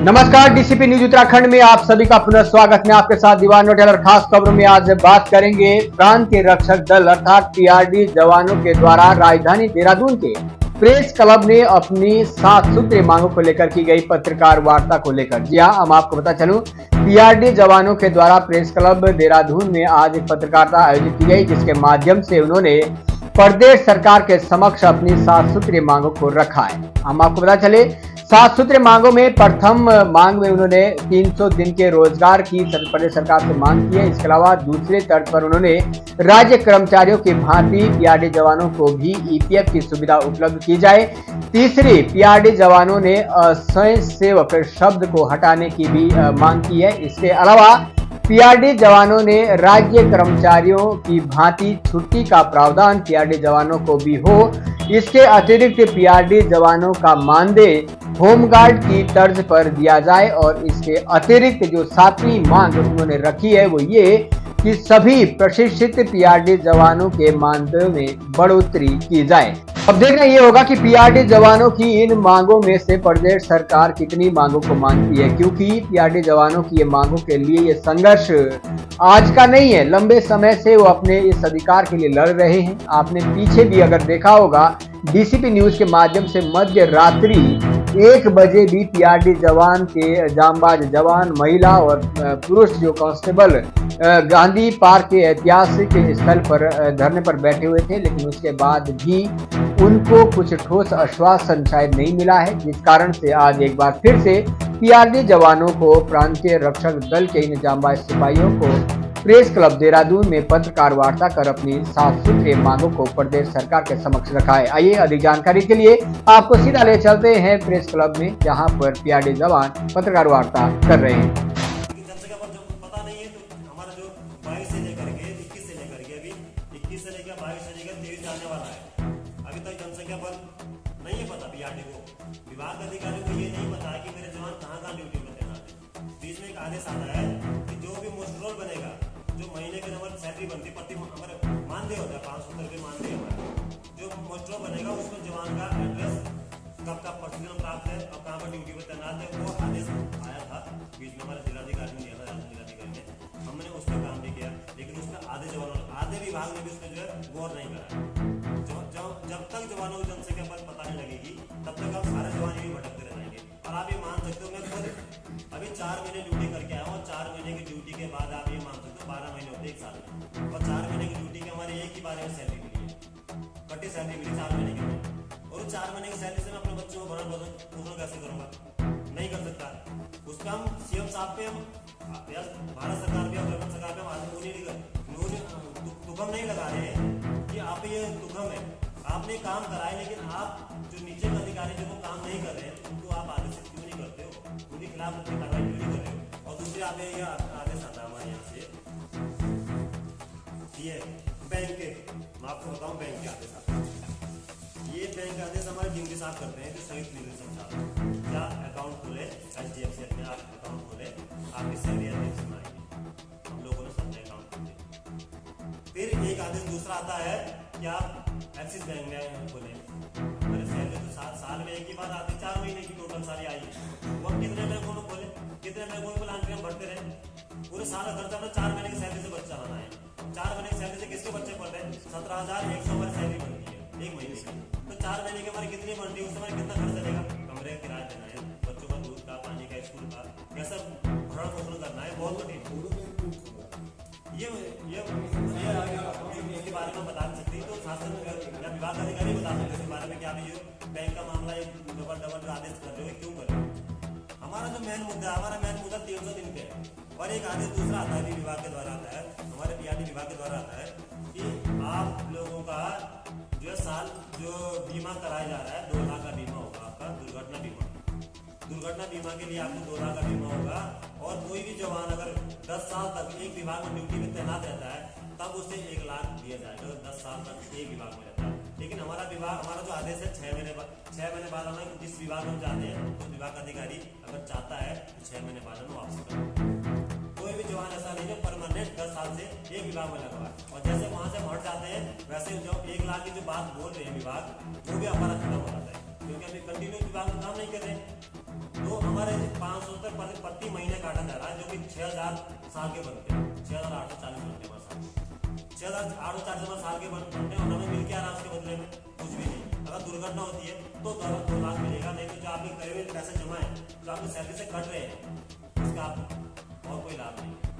नमस्कार, DCP news Uttarakhand में आप सभी का पुनः स्वागत है। आपके साथ दीवान नोटेल और खास खबरों में आज बात करेंगे प्रांत के रक्षक दल अर्थात पीआरडी जवानों के द्वारा राजधानी देहरादून के प्रेस क्लब ने अपनी 7 सूत्रीय मांगों को लेकर की गई पत्रकार वार्ता को लेकर। जी हाँ, हम आपको बता चलूं, पीआरडी जवानों के द्वारा प्रेस क्लब देहरादून में आज एक पत्रकारिता आयोजित की गई, जिसके माध्यम से उन्होंने प्रदेश सरकार के समक्ष अपनी 7 सूत्रीय मांगों को रखा है। हम आपको बता चले, 7 सूत्रीय मांगों में प्रथम मांग में उन्होंने 300 दिन के रोजगार की प्रदेश सरकार से मांग की है। इसके अलावा दूसरे तर्ज पर उन्होंने राज्य कर्मचारियों की भांति पीआरडी जवानों को भी ईपीएफ की सुविधा उपलब्ध की जाए। तीसरी, पीआरडी जवानों ने स्वयं सेवक शब्द को हटाने की भी मांग की है। इसके अलावा पीआरडी जवानों ने राज्य कर्मचारियों की भांति छुट्टी का प्रावधान पीआरडी जवानों को भी हो। इसके अतिरिक्त पीआरडी जवानों का मानदेय होमगार्ड की तर्ज पर दिया जाए और इसके अतिरिक्त जो 7वीं मांग उन्होंने रखी है वो ये कि सभी प्रशिक्षित पीआरडी जवानों के मानदेय में बढ़ोतरी की जाए। अब देखना ये होगा कि पीआरडी जवानों की इन मांगों में से प्रदेश सरकार कितनी मांगों को मानती है, क्योंकि पीआरडी जवानों की ये मांगों के लिए ये संघर्ष आज का नहीं है, लंबे समय से वो अपने इस अधिकार के लिए लड़ रहे हैं। आपने पीछे भी अगर देखा होगा, डीसीपी न्यूज के माध्यम से मध्य रात्रि 1 बजे भी पीआरडी जवान के जांबाज जवान, महिला और पुरुष जो कांस्टेबल गांधी पार्क के ऐतिहासिक स्थल पर धरने पर बैठे हुए थे, लेकिन उसके बाद भी उनको कुछ ठोस आश्वासन शायद नहीं मिला है, जिस कारण से आज एक बार फिर से पीआरडी जवानों को प्रांतीय रक्षक दल के इन जांबाज सिपाहियों को प्रेस क्लब देहरादून में पत्रकार वार्ता कर अपनी 7 सूत्रीय मांगों को प्रदेश सरकार के समक्ष रखा है। आइए अधिक जानकारी के लिए आपको सीधा ले चलते हैं प्रेस क्लब में, जहां पर पीआरडी जवान पत्रकार वार्ता कर रहे हैं। विभाग अधिकारी को ये नहीं पता कि मेरे जवान कहाँ ड्यूटी पर तैनात है। बीच में एक आदेश आता है कि जो भी मोस्ट रोल बनेगा, जो महीने के नंबर सैलरी बनती प्रति हमारे मानदेय होता है 500 रुपये मानदेय हमारा, जो मोस्ट रोल बनेगा उसमें जवान का एड्रेस कब का प्रतिदिन प्राप्त है और कहाँ पर ड्यूटी पर तैनात है, वो आदेश आया था। बीच में हमारे जिलाधिकारी ने दिया था, जिलाधिकारी ने, हमने उस पर काम भी किया, लेकिन उसका आधे विभाग ने भी उस पर जो है गौर नहीं करा। जब तक जवानों की जनसंख्या पर पता नहीं लगेगी तब तक हम सारे जवान ही भटकते रहेंगे। और आप ये मान सकते हो, मैं खुद अभी 4 महीने ड्यूटी करके आया हूँ। 4 महीने की ड्यूटी के बाद आप ये मान सकते हो 12 महीने होते 1 साल में, और 4 महीने की ड्यूटी के हमारे एक ही बार में सैलरी मिली है, कटी सैलरी मिली 4 महीने की। और 4 महीने की सैलरी से मैं अपने बच्चों को भरण पोषण कैसे करूंगा? नहीं कर सकता। उसका हम सीएम साहब पे, हम भारत सरकार पे, उत्तराखंड सरकार पे हम तुकम नहीं लगा रहे कि आप ये तुकम है, आपने काम कराए, लेकिन आप जो नीचे के अधिकारी जो वो काम नहीं कर रहे हैं उनको आप आदेश क्यों नहीं करते हो, उनके खिलाफ अपनी कार्रवाई क्यों नहीं कर रहे हो? और दूसरे आप ये आदेश आता है हमारे यहाँ से, ये बैंक के, मैं आपको बताऊं बैंक के आदेश आता है। ये बैंक आदेश हमारे ड्यूटी साहब करते हैं, जो संयुक्त निर्देशक साहब क्या अकाउंट खोले, HDFC में आप अकाउंट खोले, आपकी सैलरी HDFC में आएगी। हम लोगों ने सबने अकाउंट खोले। फिर एक आदेश दूसरा आता है कि आप एक्सिस बैंक में खोले। मेरे सैलरी तो साल में एक ही बार आती, 4 महीने की टोटल सारी आई। वो कितने बैंकों में खोले, कितने बैंकों में लाने हम भरते रहे, पूरे साल का खर्चा अपना 4 महीने की सैलरी से बच्चा लाना है। 4 महीने की सैलरी से किसके बच्चे पढ़ रहे हैं? 17,100 हमारी सैलरी बनती है 1 महीने की। तो 4 महीने की हमारी कितनी बनती है, उससे हमारे कितना खर्च चलेगा? कमरे का किराया देना है, बच्चों का दूध का, पानी का, स्कूल का, कैसा भरण पोषण करना है, बहुत कठिन। ये इसके बारे में बता नहीं सकती, तो शासन या विभाग अधिकारी बता सकते इसके बारे में कि आप ये बैंक का मामला एक डबल आदेश कर रहे हो, क्यों कर रहे हो? हमारा जो मेन मुद्दा है, हमारा मेन मुद्दा 300 दिन पे है। और एक आदेश दूसरा आता है, विभाग के द्वारा आता है, हमारे पीआरडी विभाग के द्वारा आता है कि आप लोगों का जो साल जो बीमा कराया जा रहा है, 2 लाख का बीमा होगा आपका, दुर्घटना बीमा। दुर्घटना बीमा के लिए आपको 2 लाख का बीमा होगा। और कोई भी जवान अगर 10 साल तक एक विभाग में ड्यूटी में तैनात रहता है तब उसे 1 लाख दिया जाएगा, 10 साल तक एक विभाग में रहता है। लेकिन हमारा जो आदेश है 6 महीने बाद हमें जिस विभाग में जाते हैं तो विभाग अधिकारी अगर चाहता है तो 6 महीने बाद हमें वापसी करें। कोई भी जवान ऐसा नहीं जो परमानेंट 10 साल से एक विभाग में लगा है। और जैसे वहां से हम हट जाते हैं, वैसे जो 1 लाख की जो बात बोल रहे हैं विभाग, वो भी हमारा खत्म हो जाता है, क्योंकि अभी कंटिन्यू विभाग में काम नहीं कर रहे। तो हमारे 500 6,000 साल के बनते हैं, 6,840 बनते हैं हमारे साल, 6,840 साल के बनते हैं और हमें मिल क्या रहा उसके बदले में? कुछ भी नहीं। अगर दुर्घटना होती है तो 2 लाख मिलेगा, नहीं तो जो आपके करे हुए पैसे जमा है, जो आपकी सैलरी से कट रहे हैं, इसका और कोई लाभ नहीं है।